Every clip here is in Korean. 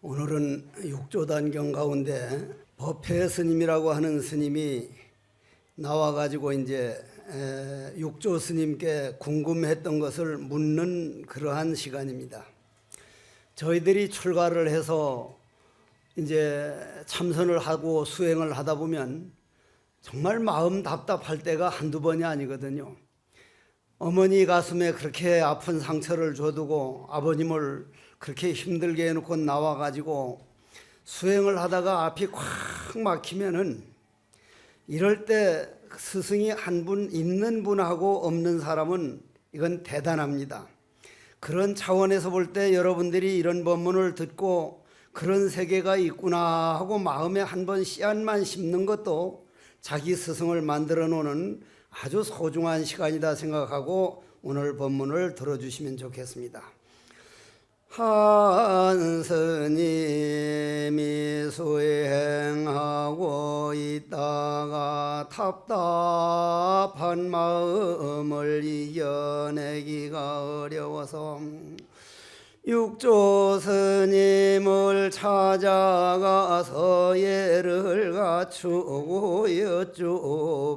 오늘은 육조단경 가운데 법회 스님이라고 하는 스님이 나와가지고 이제 육조 스님께 궁금했던 것을 묻는 그러한 시간입니다. 저희들이 출가를 해서 이제 참선을 하고 수행을 하다 보면 정말 마음 답답할 때가 한두 번이 아니거든요. 어머니 가슴에 그렇게 아픈 상처를 줘두고 아버님을 그렇게 힘들게 해놓고 나와가지고 수행을 하다가 앞이 콱 막히면은 이럴 때 스승이 한 분 있는 분하고 없는 사람은 이건 대단합니다. 그런 차원에서 볼 때 여러분들이 이런 법문을 듣고 그런 세계가 있구나 하고 마음에 한번 씨앗만 심는 것도 자기 스승을 만들어 놓는 아주 소중한 시간이다 생각하고 오늘 법문을 들어주시면 좋겠습니다. 한 스님이 수행하고 있다가 답답한 마음을 이겨내기가 어려워서 육조 스님을 찾아가서 예를 갖추고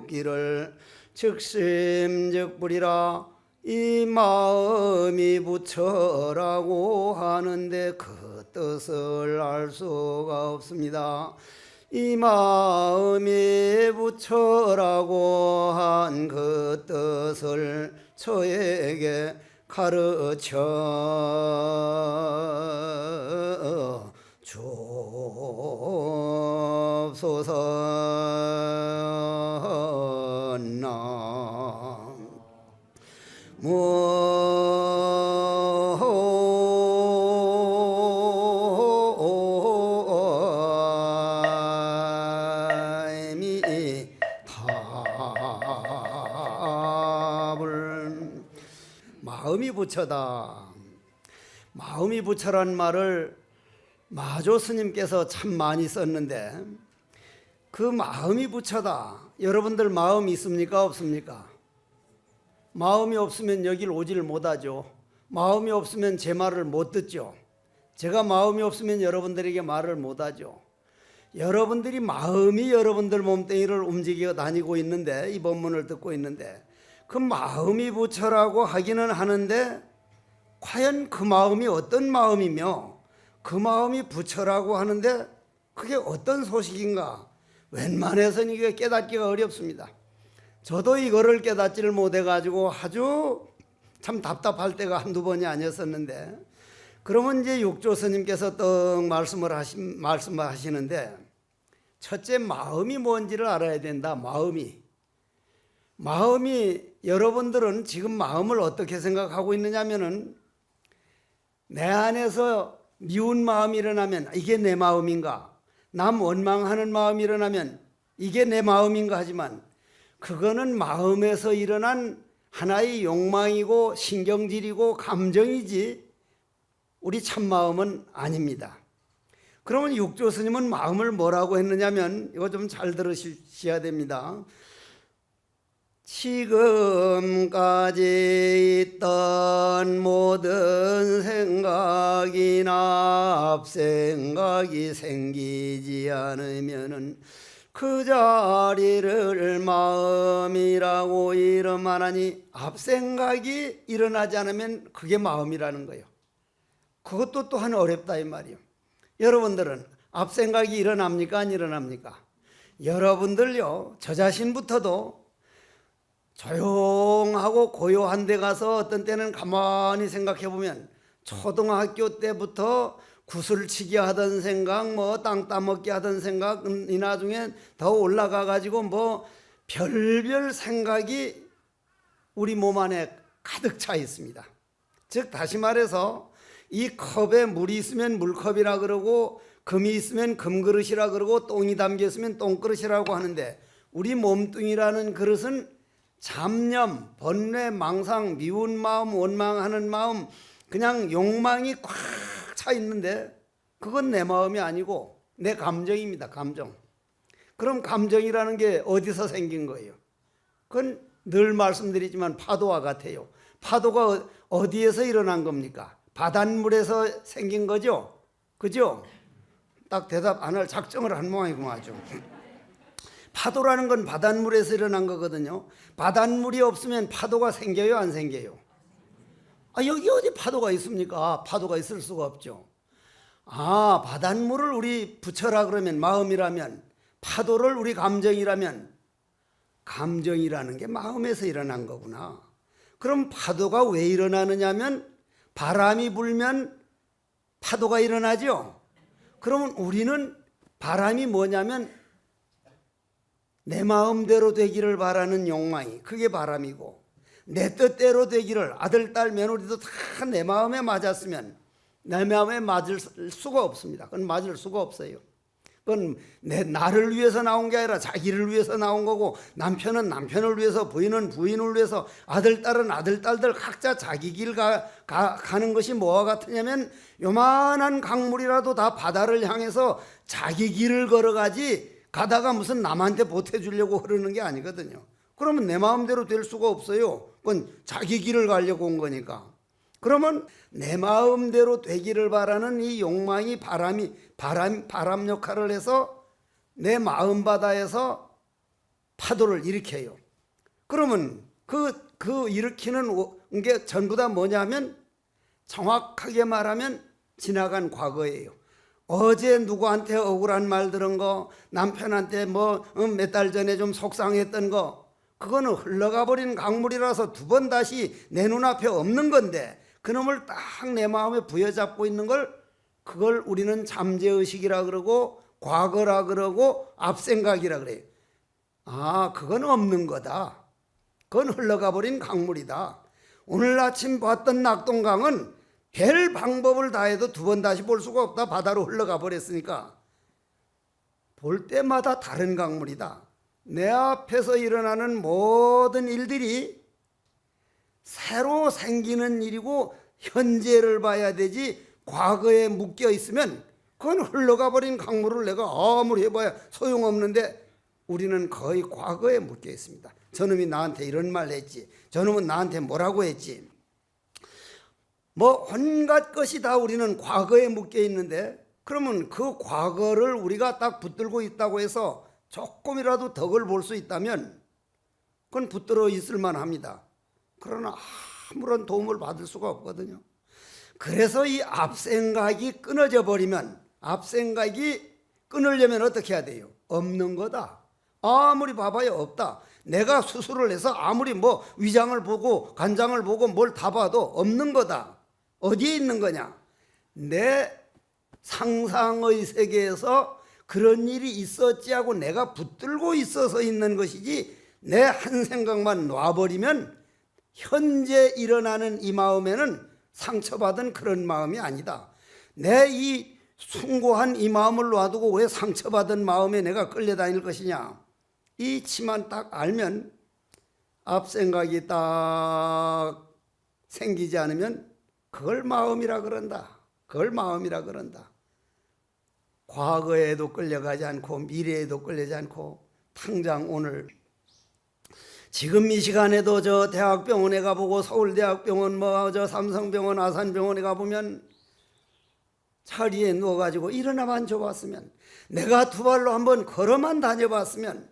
여쭙기를 즉심즉불이라 이 마음이 부처라고 하는데 그 뜻을 알 수가 없습니다. 이 마음이 부처라고 한 그 뜻을 저에게 가르쳐 주옵소서. 마음이 부처다. 마음이 부처란 말을 마조 스님께서 참 많이 썼는데 그 마음이 부처다. 여러분들 마음 있습니까? 없습니까? 마음이 없으면 여길 오질 못하죠. 마음이 없으면 제 말을 못 듣죠. 제가 마음이 없으면 여러분들에게 말을 못하죠. 여러분들이 마음이 여러분들 몸뚱이를 움직여 다니고 있는데 이 법문을 듣고 있는데 그 마음이 부처라고 하기는 하는데 과연 그 마음이 어떤 마음이며 그 마음이 부처라고 하는데 그게 어떤 소식인가? 웬만해서는 이게 깨닫기가 어렵습니다. 저도 이거를 깨닫지를 못해가지고 아주 참 답답할 때가 한두 번이 아니었었는데 그러면 이제 육조 스님께서 떡 말씀하시는데 첫째 마음이 뭔지를 알아야 된다. 마음이 여러분들은 지금 마음을 어떻게 생각하고 있느냐면은 내 안에서 미운 마음이 일어나면 이게 내 마음인가? 남 원망하는 마음이 일어나면 이게 내 마음인가? 하지만 그거는 마음에서 일어난 하나의 욕망이고 신경질이고 감정이지 우리 참마음은 아닙니다. 그러면 육조 스님은 마음을 뭐라고 했느냐면 이거 좀 잘 들으셔야 됩니다. 지금까지 있던 모든 생각이나 앞생각이 생기지 않으면은 그 자리를 마음이라고 이름하나니 앞생각이 일어나지 않으면 그게 마음이라는 거예요. 그것도 또한 어렵다 이 말이에요. 여러분들은 앞생각이 일어납니까? 안 일어납니까? 여러분들요 저 자신부터도 조용하고 고요한 데 가서 어떤 때는 가만히 생각해 보면 초등학교 때부터 구슬치기 하던 생각, 땅 따먹기 하던 생각, 이 나중에 더 올라가 가지고 별별 생각이 우리 몸 안에 가득 차 있습니다. 즉 다시 말해서 이 컵에 물이 있으면 물컵이라 그러고 금이 있으면 금그릇이라 그러고 똥이 담겨 있으면 똥그릇이라고 하는데 우리 몸뚱이라는 그릇은 잡념, 번뇌, 망상, 미운 마음, 원망하는 마음, 그냥 욕망이 꽉 차 있는데 그건 내 마음이 아니고 내 감정입니다. 감정. 그럼 감정이라는 게 어디서 생긴 거예요? 그건 늘 말씀드리지만 파도와 같아요. 파도가 어디에서 일어난 겁니까? 바닷물에서 생긴 거죠? 그죠? 딱 대답 안 할 작정을 한 모양이구만 아주. 파도라는 건 바닷물에서 일어난 거거든요. 바닷물이 없으면 파도가 생겨요, 안 생겨요? 여기 어디 파도가 있습니까? 파도가 있을 수가 없죠. 바닷물을 우리 부처라 그러면, 마음이라면, 파도를 우리 감정이라면, 감정이라는 게 마음에서 일어난 거구나. 그럼 파도가 왜 일어나느냐면 바람이 불면 파도가 일어나죠. 그러면 우리는 바람이 뭐냐면 내 마음대로 되기를 바라는 욕망이, 그게 바람이고, 내 뜻대로 되기를, 아들, 딸, 며느리도 다 내 마음에 맞았으면 내 마음에 맞을 수가 없습니다. 그건 맞을 수가 없어요. 그건 나를 위해서 나온 게 아니라 자기를 위해서 나온 거고, 남편은 남편을 위해서, 부인은 부인을 위해서, 아들, 딸은 아들, 딸들 각자 자기 길 가는 것이 뭐와 같으냐면 요만한 강물이라도 다 바다를 향해서 자기 길을 걸어가지 가다가 무슨 남한테 보태주려고 흐르는 게 아니거든요. 그러면 내 마음대로 될 수가 없어요. 그건 자기 길을 가려고 온 거니까. 그러면 내 마음대로 되기를 바라는 이 욕망이 바람 역할을 해서 내 마음 바다에서 파도를 일으켜요. 그러면 그 일으키는 게 전부 다 뭐냐면 정확하게 말하면 지나간 과거예요. 어제 누구한테 억울한 말 들은 거, 남편한테 몇 달 전에 좀 속상했던 거, 그거는 흘러가 버린 강물이라서 두 번 다시 내 눈앞에 없는 건데, 그놈을 딱 내 마음에 부여잡고 있는 걸, 그걸 우리는 잠재의식이라 그러고 과거라 그러고 앞생각이라 그래요. 그건 없는 거다. 그건 흘러가 버린 강물이다. 오늘 아침 봤던 낙동강은 별 방법을 다해도 두 번 다시 볼 수가 없다. 바다로 흘러가 버렸으니까. 볼 때마다 다른 강물이다. 내 앞에서 일어나는 모든 일들이 새로 생기는 일이고 현재를 봐야 되지, 과거에 묶여 있으면 그건 흘러가 버린 강물을 내가 아무리 해봐야 소용없는데, 우리는 거의 과거에 묶여 있습니다. 저놈이 나한테 이런 말 했지, 저놈은 나한테 뭐라고 했지, 온갖 것이 다 우리는 과거에 묶여 있는데, 그러면 그 과거를 우리가 딱 붙들고 있다고 해서 조금이라도 덕을 볼 수 있다면 그건 붙들어 있을 만합니다. 그러나 아무런 도움을 받을 수가 없거든요. 그래서 이 앞생각이 끊어져 버리면, 앞생각이 끊으려면 어떻게 해야 돼요? 없는 거다. 아무리 봐봐야 없다. 내가 수술을 해서 아무리 위장을 보고 간장을 보고 뭘 다 봐도 없는 거다. 어디에 있는 거냐? 내 상상의 세계에서 그런 일이 있었지 하고 내가 붙들고 있어서 있는 것이지, 내 한 생각만 놔버리면 현재 일어나는 이 마음에는 상처받은 그런 마음이 아니다. 내 이 숭고한 이 마음을 놔두고 왜 상처받은 마음에 내가 끌려다닐 것이냐, 이치만 딱 알면, 앞생각이 딱 생기지 않으면 그걸 마음이라 그런다. 그걸 마음이라 그런다. 과거에도 끌려가지 않고 미래에도 끌려가지 않고, 당장 오늘 지금 이 시간에도 저 대학병원에 가보고, 서울대학병원 저 삼성병원 아산병원에 가보면 자리에 누워가지고 일어나만 줘봤으면, 내가 두 발로 한번 걸어만 다녀봤으면,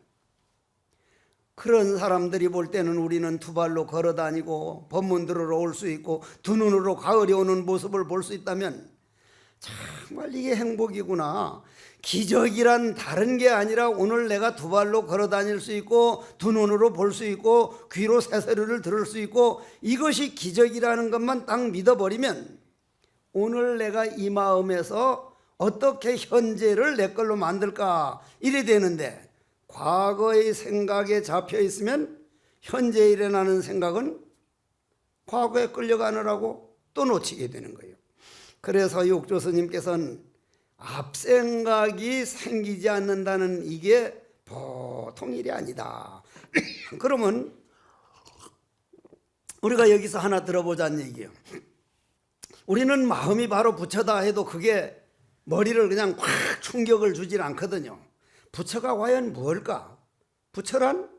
그런 사람들이 볼 때는 우리는 두 발로 걸어 다니고 법문 들으러 올 수 있고 두 눈으로 가을이 오는 모습을 볼 수 있다면 정말 이게 행복이구나. 기적이란 다른 게 아니라 오늘 내가 두 발로 걸어 다닐 수 있고 두 눈으로 볼 수 있고 귀로 새소리를 들을 수 있고, 이것이 기적이라는 것만 딱 믿어버리면 오늘 내가 이 마음에서 어떻게 현재를 내 걸로 만들까 이래 되는데, 과거의 생각에 잡혀 있으면 현재 일어나는 생각은 과거에 끌려가느라고 또 놓치게 되는 거예요. 그래서 육조 스님께서는 앞생각이 생기지 않는다는 이게 보통 일이 아니다. 그러면 우리가 여기서 하나 들어보자는 얘기예요. 우리는 마음이 바로 부처다 해도 그게 머리를 그냥 확 충격을 주질 않거든요. 부처가 과연 무엇일까? 부처란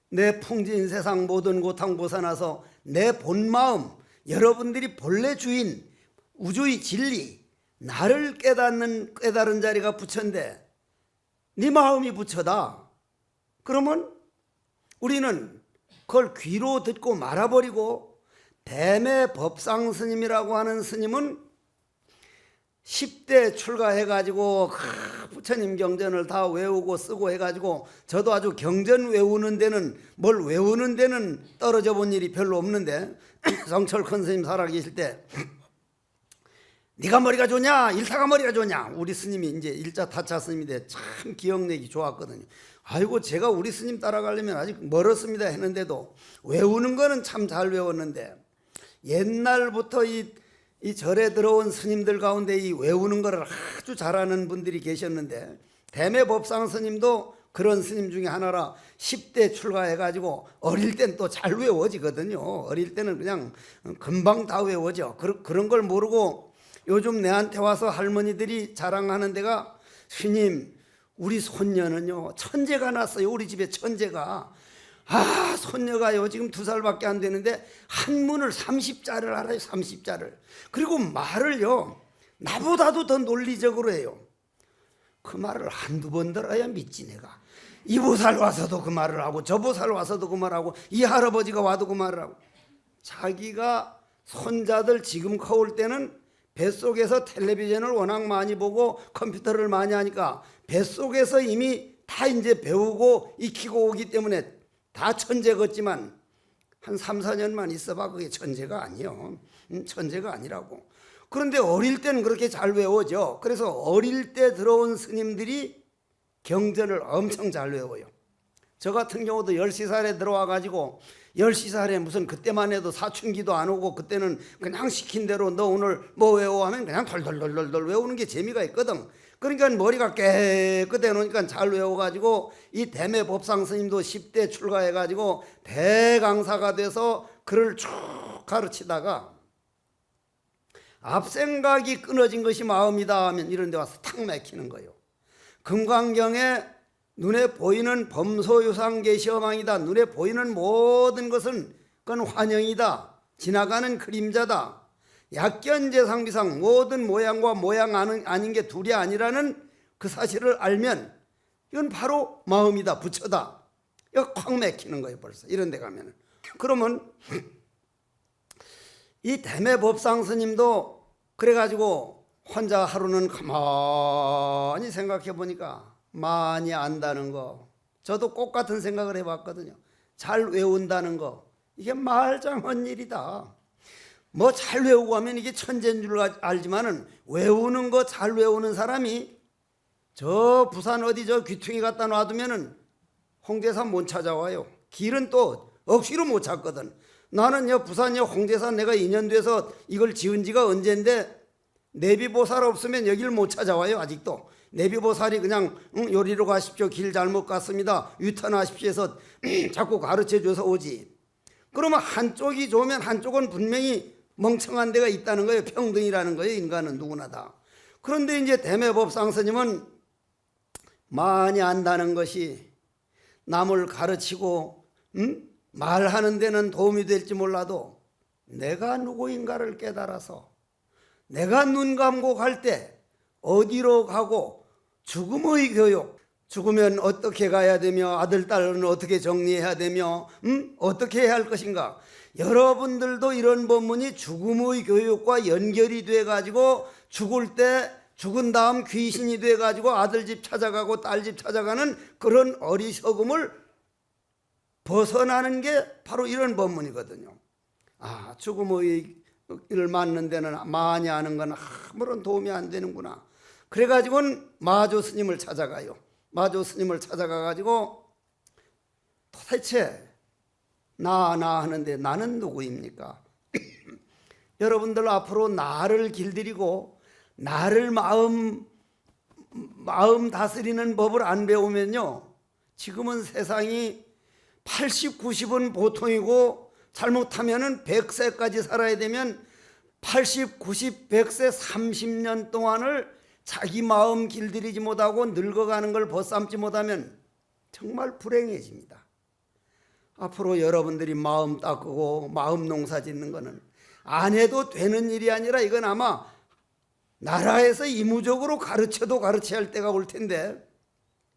내 풍진 세상 모든 고탕 벗어나서 내 본마음, 여러분들이 본래 주인 우주의 진리, 나를 깨달은 자리가 부처인데 네 마음이 부처다. 그러면 우리는 그걸 귀로 듣고 말아버리고 대매 법상 스님이라고 하는 스님은 10대 출가해가지고 부처님 경전을 다 외우고 쓰고 해가지고 저도 아주 경전 외우는 데는 뭘 외우는 데는 떨어져 본 일이 별로 없는데 성철 큰 스님 살아계실 때 네가 머리가 좋냐 일타가 머리가 좋냐 우리 스님이 이제 일자 타차 스님인데 참 기억력이 좋았거든요. 아이고 제가 우리 스님 따라가려면 아직 멀었습니다 했는데도 외우는 거는 참 잘 외웠는데 옛날부터 이 절에 들어온 스님들 가운데 이 외우는 거를 아주 잘하는 분들이 계셨는데 대매법상 스님도 그런 스님 중에 하나라 10대 출가해가지고 어릴 땐 또 잘 외워지거든요. 어릴 때는 그냥 금방 다 외워져. 그런 걸 모르고 요즘 내한테 와서 할머니들이 자랑하는 데가 스님 우리 손녀는요 천재가 났어요. 우리 집에 천재가 손녀가요 지금 2살밖에 안 되는데 한문을 30자를 알아요. 30자를. 그리고 말을요 나보다도 더 논리적으로 해요. 그 말을 한두 번 들어야 믿지. 내가 이 보살 와서도 그 말을 하고 저 보살 와서도 그 말하고 이 할아버지가 와도 그 말을 하고 자기가 손자들 지금 커올 때는 뱃속에서 텔레비전을 워낙 많이 보고 컴퓨터를 많이 하니까 뱃속에서 이미 다 이제 배우고 익히고 오기 때문에 다 천재 같지만 한 3, 4년만 있어봐 그게 천재가 아니요. 천재가 아니라고. 그런데 어릴 때는 그렇게 잘 외워져. 그래서 어릴 때 들어온 스님들이 경전을 엄청 잘 외워요. 저 같은 경우도 10시살에 들어와가지고 10시살에 무슨 그때만 해도 사춘기도 안 오고 그때는 그냥 시킨 대로 너 오늘 뭐 외워 하면 그냥 덜덜덜덜 외우는 게 재미가 있거든. 그러니까 머리가 깨끗해 놓으니까 잘 외워가지고 이 대매 법상 스님도 10대 출가해가지고 대강사가 돼서 글을 쭉 가르치다가 앞생각이 끊어진 것이 마음이다 하면 이런 데 와서 탁 막히는 거예요. 금강경에 눈에 보이는 범소유상계 시험왕이다. 눈에 보이는 모든 것은 그건 환영이다. 지나가는 그림자다. 약견재상비상 모든 모양과 모양 아닌 게 둘이 아니라는 그 사실을 알면 이건 바로 마음이다. 부처다. 이거 콱 막히는 거예요. 벌써 이런 데 가면은. 그러면 이 대매법상 스님도 그래가지고 혼자 하루는 가만히 생각해 보니까 많이 안다는 거, 저도 꼭 같은 생각을 해봤거든요. 잘 외운다는 거, 이게 말장한 일이다. 뭐 잘 외우고 하면 이게 천재인 줄 알지만은 외우는 거 잘 외우는 사람이 저 부산 어디 저 귀퉁이 갖다 놔두면은 홍대산 못 찾아와요. 길은 또 억지로 못 찾거든. 나는 부산 홍대산 내가 2년 돼서 이걸 지은 지가 언젠데 내비보살 없으면 여길 못 찾아와요. 아직도 내비보살이 그냥 요리로 가십시오. 길 잘못 갔습니다. 유턴하십시오 해서 자꾸 가르쳐줘서 오지. 그러면 한쪽이 좋으면 한쪽은 분명히 멍청한 데가 있다는 거예요. 평등이라는 거예요. 인간은 누구나 다. 그런데 이제 대매법상 스님은 많이 안다는 것이 남을 가르치고 말하는 데는 도움이 될지 몰라도 내가 누구인가를 깨달아서 내가 눈 감고 갈 때 어디로 가고 죽음의 교육, 죽으면 어떻게 가야 되며 아들, 딸은 어떻게 정리해야 되며 어떻게 해야 할 것인가. 여러분들도 이런 법문이 죽음의 교육과 연결이 돼가지고 죽을 때 죽은 다음 귀신이 돼가지고 아들 집 찾아가고 딸 집 찾아가는 그런 어리석음을 벗어나는 게 바로 이런 법문이거든요. 죽음의 일을 맞는 데는 많이 아는 건 아무런 도움이 안 되는구나. 그래가지고는 마조 스님을 찾아가요. 마조 스님을 찾아가가지고 도대체 나 하는데 나는 누구입니까? 여러분들 앞으로 나를 길들이고 나를 마음 다스리는 법을 안 배우면요, 지금은 세상이 80, 90은 보통이고 잘못하면은 100세까지 살아야 되면 80, 90, 100세 30년 동안을 자기 마음 길들이지 못하고 늙어가는 걸 벗삼지 못하면 정말 불행해집니다. 앞으로 여러분들이 마음 닦고 마음 농사 짓는 거는 안 해도 되는 일이 아니라 이건 아마 나라에서 의무적으로 가르쳐도 가르쳐야 할 때가 올 텐데,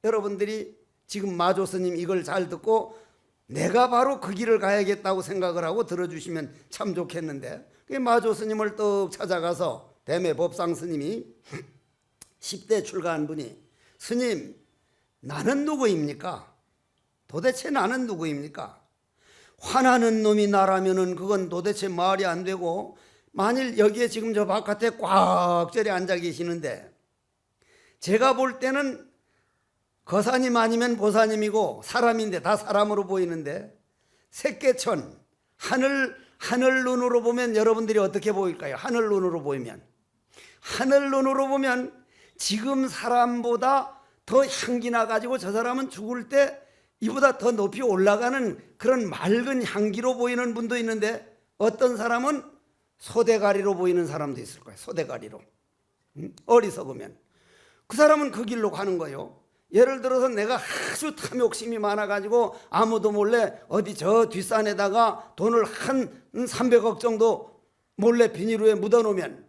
여러분들이 지금 마조 스님 이걸 잘 듣고 내가 바로 그 길을 가야겠다고 생각을 하고 들어주시면 참 좋겠는데, 마조 스님을 떡 찾아가서 대매 법상 스님이 10대 출가한 분이, 스님, 나는 누구입니까? 도대체 나는 누구입니까? 화나는 놈이 나라면은 그건 도대체 말이 안 되고, 만일 여기에 지금 저 바깥에 꽉 저리 앉아 계시는데, 제가 볼 때는 거사님 아니면 보사님이고 사람인데 다 사람으로 보이는데, 새끼천 하늘 눈으로 보면 여러분들이 어떻게 보일까요? 하늘 눈으로 보이면, 하늘 눈으로 보면 지금 사람보다 더 향기 나가지고 저 사람은 죽을 때 이보다 더 높이 올라가는 그런 맑은 향기로 보이는 분도 있는데, 어떤 사람은 소대가리로 보이는 사람도 있을 거예요. 소대가리로. 어리석으면 그 사람은 그 길로 가는 거예요. 예를 들어서 내가 아주 탐욕심이 많아가지고 아무도 몰래 어디 저 뒷산에다가 돈을 한 300억 정도 몰래 비닐후에 묻어놓으면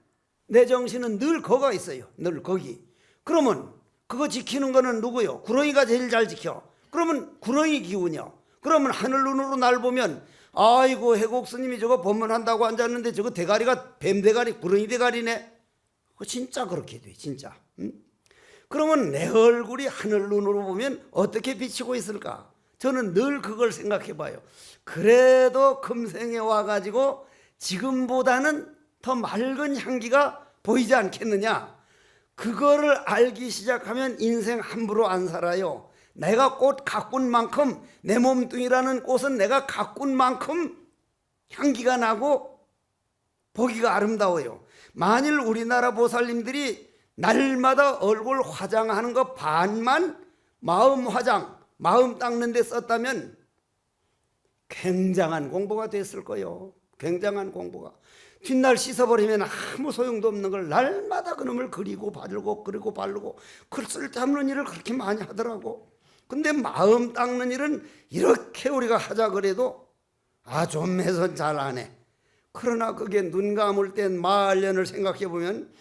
내 정신은 늘 거가 있어요. 늘 거기. 그러면 그거 지키는 거는 누구요? 구렁이가 제일 잘 지켜. 그러면 구렁이 기운이요. 그러면 하늘 눈으로 날 보면, 아이고 해곡 스님이 저거 법문한다고 앉았는데 저거 대가리가 뱀 대가리, 구렁이 대가리네. 진짜 그렇게 돼, 진짜. 그러면 내 얼굴이 하늘 눈으로 보면 어떻게 비치고 있을까? 저는 늘 그걸 생각해 봐요. 그래도 금생에 와가지고 지금보다는 더 맑은 향기가 보이지 않겠느냐? 그거를 알기 시작하면 인생 함부로 안 살아요. 내가 꽃 가꾼 만큼, 내 몸뚱이라는 꽃은 내가 가꾼 만큼 향기가 나고 보기가 아름다워요. 만일 우리나라 보살님들이 날마다 얼굴 화장하는 거 반만 마음 화장, 마음 닦는 데 썼다면 굉장한 공부가 됐을 거예요. 굉장한 공부가. 뒷날 씻어버리면 아무 소용도 없는 걸 날마다 그놈을 그리고 바르고 그리고 바르고 글 쓸데없는 일을 그렇게 많이 하더라고. 근데 마음 닦는 일은 이렇게 우리가 하자 그래도 좀 해서 잘 안 해. 그러나 그게 눈 감을 땐 말년을 생각해 보면,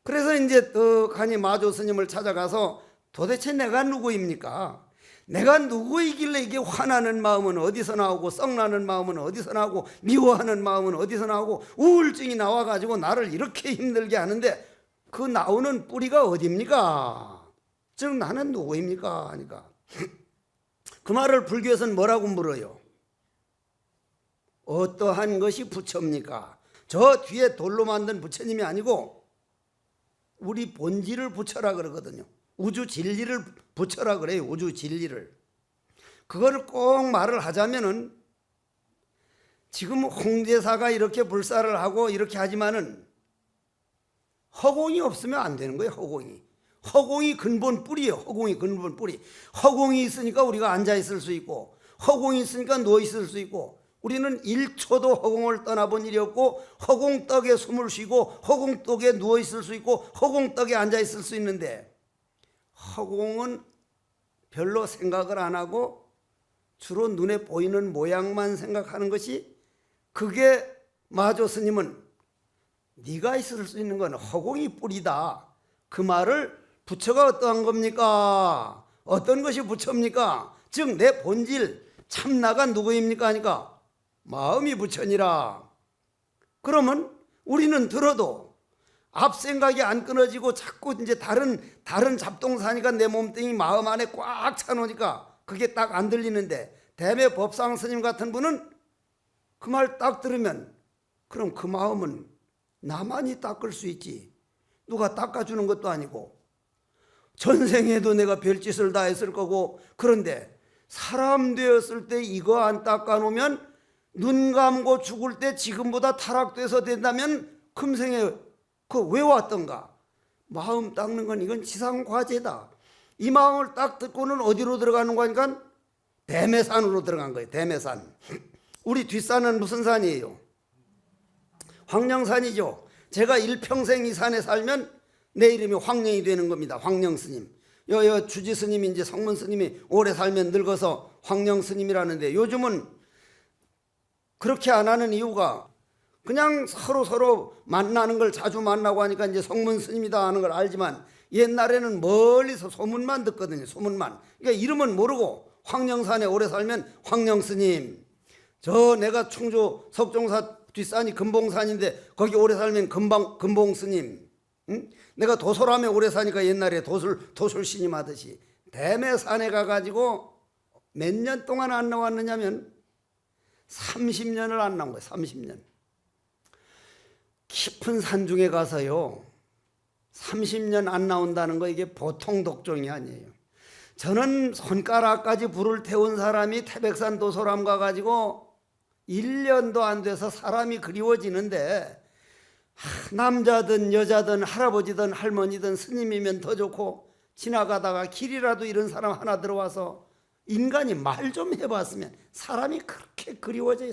그래서 이제 떡하니 마조 스님을 찾아가서 도대체 내가 누구입니까? 내가 누구이길래 이게 화나는 마음은 어디서 나오고, 썩나는 마음은 어디서 나오고, 미워하는 마음은 어디서 나오고, 우울증이 나와가지고 나를 이렇게 힘들게 하는데 그 나오는 뿌리가 어디입니까? 즉 나는 누구입니까? 하니까 그 말을 불교에서는 뭐라고 물어요? 어떠한 것이 부처입니까? 저 뒤에 돌로 만든 부처님이 아니고 우리 본질을 부처라 그러거든요. 우주 진리를 부처라 그래요. 우주 진리를. 그거를 꼭 말을 하자면은, 지금 홍제사가 이렇게 불사를 하고 이렇게 하지만은 허공이 없으면 안 되는 거예요. 허공이. 허공이 근본 뿌리예요. 허공이 근본 뿌리. 허공이 있으니까 우리가 앉아 있을 수 있고, 허공이 있으니까 누워 있을 수 있고, 우리는 1초도 허공을 떠나본 일이 없고, 허공떡에 숨을 쉬고 허공떡에 누워 있을 수 있고 허공떡에 앉아 있을 수 있는데, 허공은 별로 생각을 안 하고 주로 눈에 보이는 모양만 생각하는 것이, 그게 마조 스님은 네가 있을 수 있는 건 허공이 뿌리다. 그 말을 부처가 어떠한 겁니까? 어떤 것이 부처입니까? 즉 내 본질 참나가 누구입니까? 하니까 마음이 부처니라. 그러면 우리는 들어도 앞 생각이 안 끊어지고 자꾸 이제 다른 잡동사니까 내 몸뚱이 마음 안에 꽉 차놓으니까 그게 딱 안 들리는데, 대매 법상 스님 같은 분은 그 말 딱 들으면, 그럼 그 마음은 나만이 닦을 수 있지, 누가 닦아주는 것도 아니고, 전생에도 내가 별짓을 다 했을 거고, 그런데 사람 되었을 때 이거 안 닦아놓으면 눈 감고 죽을 때 지금보다 타락돼서 된다면 금생에 그 왜 왔던가? 마음 닦는 건 이건 지상과제다. 이 마음을 딱 듣고는 어디로 들어가는 거니까 대매산으로 들어간 거예요. 대매산. 우리 뒷산은 무슨 산이에요? 황령산이죠. 제가 일평생 이 산에 살면 내 이름이 황령이 되는 겁니다. 황령 스님. 여 주지 스님이, 이제 성문 스님이 오래 살면 늙어서 황령 스님이라는데, 요즘은 그렇게 안 하는 이유가, 그냥 서로 만나는 걸 자주 만나고 하니까 이제 성문 스님이다 하는 걸 알지만 옛날에는 멀리서 소문만 듣거든요. 소문만. 그러니까 이름은 모르고 황령산에 오래 살면 황령 스님, 저 내가 충주 석종사 뒷산이 금봉산인데 거기 오래 살면 금봉 스님, 응? 내가 도솔함에 오래 사니까 옛날에 도술 스님 하듯이 대매산에 가가지고 몇 년 동안 안 나왔느냐면 30년을 안 나온 거예요. 30년. 깊은 산중에 가서요 30년 안 나온다는 거 이게 보통 독종이 아니에요. 저는 손가락까지 불을 태운 사람이 태백산 도솔함 가가지고 1년도 안 돼서 사람이 그리워지는데, 남자든 여자든 할아버지든 할머니든 스님이면 더 좋고, 지나가다가 길이라도 잃은 사람 하나 들어와서 인간이 말 좀 해봤으면, 사람이 그렇게 그리워져요.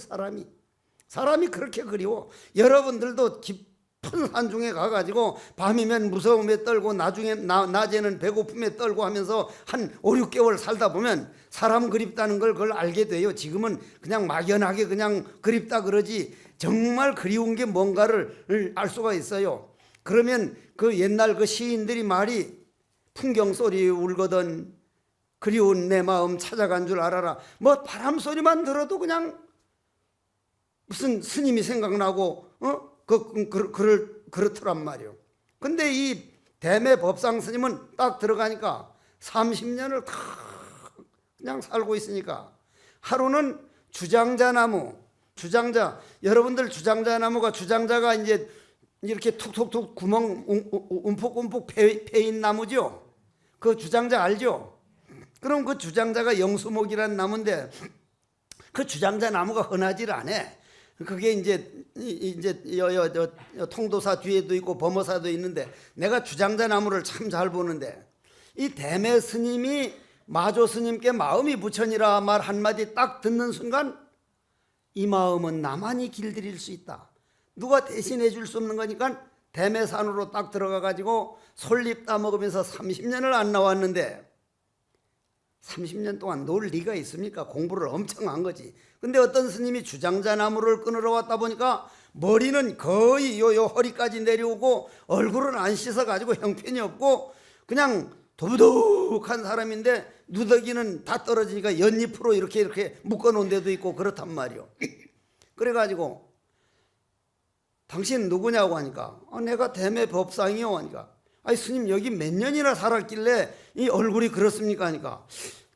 사람이 그렇게 그리워. 여러분들도 깊은 산중에 가가지고 밤이면 무서움에 떨고 낮에는 배고픔에 떨고 하면서 한 5, 6개월 살다 보면 사람 그립다는 걸 그걸 알게 돼요. 지금은 그냥 막연하게 그냥 그립다 그러지 정말 그리운 게 뭔가를 알 수가 있어요. 그러면 그 옛날 그 시인들이 말이 풍경 소리 울거든 그리운 내 마음 찾아간 줄 알아라. 뭐 바람 소리만 들어도 그냥 무슨 스님이 생각나고 그렇더란 말이요. 근데 이 대매 법상 스님은 딱 들어가니까 30년을 다 그냥 살고 있으니까 하루는 주장자 나무, 여러분들 주장자가 이제 이렇게 툭툭툭 구멍 움푹움푹 패인 나무죠. 그 주장자 알죠? 그럼 그 주장자가 영수목이라는 나무인데 그 주장자 나무가 흔하질 않아. 그게 이제 통도사 뒤에도 있고 범어사도 있는데 내가 주장자 나무를 참 잘 보는데 이 대매 스님이 마조 스님께 마음이 부처니라 말 한마디 딱 듣는 순간 이 마음은 나만이 길들일 수 있다. 누가 대신해 줄 수 없는 거니까 대매산으로 딱 들어가 가지고 솔잎 따먹으면서 30년을 안 나왔는데 30년 동안 놀 리가 있습니까? 공부를 엄청 한 거지. 근데 어떤 스님이 주장자 나무를 끊으러 왔다 보니까 머리는 거의 요 허리까지 내려오고 얼굴은 안 씻어가지고 형편이 없고 그냥 도부득한 사람인데 누더기는 다 떨어지니까 연잎으로 이렇게 묶어놓은 데도 있고 그렇단 말이요. 그래가지고 당신 누구냐고 하니까 내가 대매 법상이요 하니까 아니 스님 여기 몇 년이나 살았길래 이 얼굴이 그렇습니까 하니까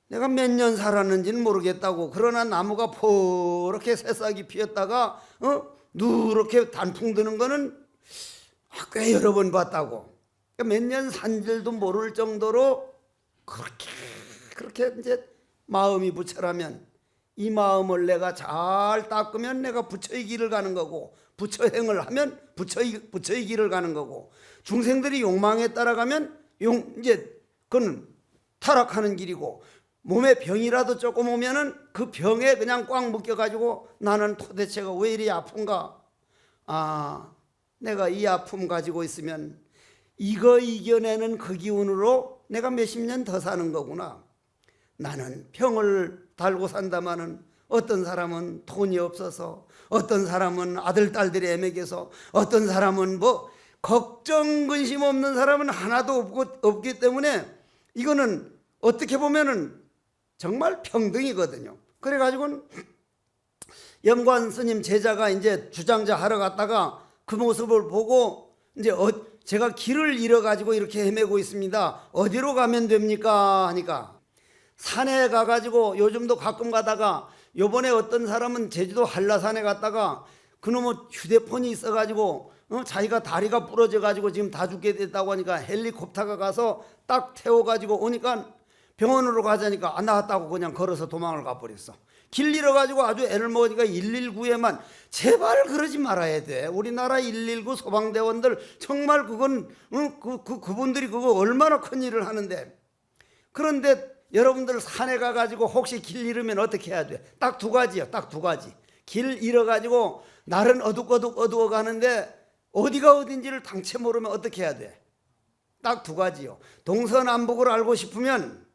내가 몇 년 살았는지는 모르겠다고. 그러나 나무가 포렇게 새싹이 피었다가 누렇게 단풍 드는 거는 꽤 여러 번 봤다고. 그러니까 몇 년 산 줄도 모를 정도로 그렇게 이제 마음이 부처라면 이 마음을 내가 잘 닦으면 내가 부처의 길을 가는 거고 부처행을 하면 부처의 길을 가는 거고 중생들이 욕망에 따라가면 이제 그건 타락하는 길이고 몸에 병이라도 조금 오면은 그 병에 그냥 꽉 묶여가지고 나는 도대체가 왜 이리 아픈가? 내가 이 아픔 가지고 있으면 이거 이겨내는 그 기운으로 내가 몇십 년 더 사는 거구나. 나는 병을 달고 산다마는 어떤 사람은 돈이 없어서 어떤 사람은 아들 딸들이 애매해서 어떤 사람은 뭐 걱정 근심 없는 사람은 하나도 없기 때문에 이거는 어떻게 보면은 정말 평등이거든요. 그래가지고 영관 스님 제자가 이제 주장자 하러 갔다가 그 모습을 보고 이제 제가 길을 잃어가지고 이렇게 헤매고 있습니다. 어디로 가면 됩니까? 하니까 산에 가가지고 요즘도 가끔 가다가 요번에 어떤 사람은 제주도 한라산에 갔다가 그놈의 휴대폰이 있어가지고 자기가 다리가 부러져가지고 지금 다 죽게 됐다고 하니까 헬리콥터가 가서 딱 태워가지고 오니까 병원으로 가자니까 나왔다고 그냥 걸어서 도망을 가버렸어. 길 잃어가지고 아주 애를 먹으니까 119에만 제발 그러지 말아야 돼. 우리나라 119 소방대원들 정말 그건 그분들이 그거 얼마나 큰 일을 하는데. 그런데 여러분들 산에 가가지고 혹시 길 잃으면 어떻게 해야 돼? 딱 두 가지요. 딱 두 가지. 길 잃어가지고 날은 어두워 가는데 어디가 어딘지를 당체 모르면 어떻게 해야 돼? 딱 두 가지요. 동서남북을 알고 싶으면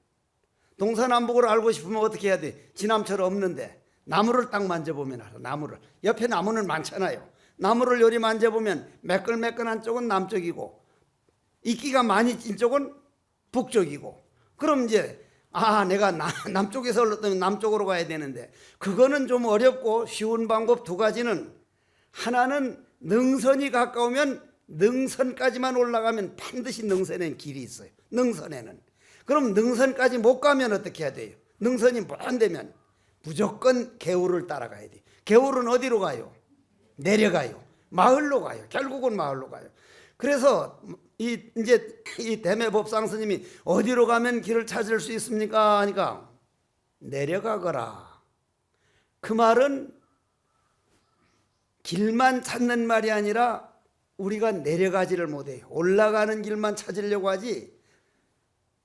어떻게 해야 돼? 지남철 없는데 나무를 딱 만져보면 알아. 나무를. 옆에 나무는 많잖아요. 나무를 요리 만져보면 매끌매끌한 쪽은 남쪽이고 이끼가 많이 찐 쪽은 북쪽이고, 그럼 이제 내가 남쪽에서 올랐더니 남쪽으로 가야 되는데, 그거는 좀 어렵고 쉬운 방법 두 가지는, 하나는 능선이 가까우면 능선까지만 올라가면 반드시 능선에는 길이 있어요. 능선에는. 그럼 능선까지 못 가면 어떻게 해야 돼요? 능선이 못 되면 무조건 개울을 따라가야 돼요. 개울은 어디로 가요? 내려가요. 마을로 가요. 결국은 마을로 가요. 그래서 이제 이 대매법상 스님이 어디로 가면 길을 찾을 수 있습니까? 하니까 내려가거라. 그 말은 길만 찾는 말이 아니라 우리가 내려가지를 못해요. 올라가는 길만 찾으려고 하지,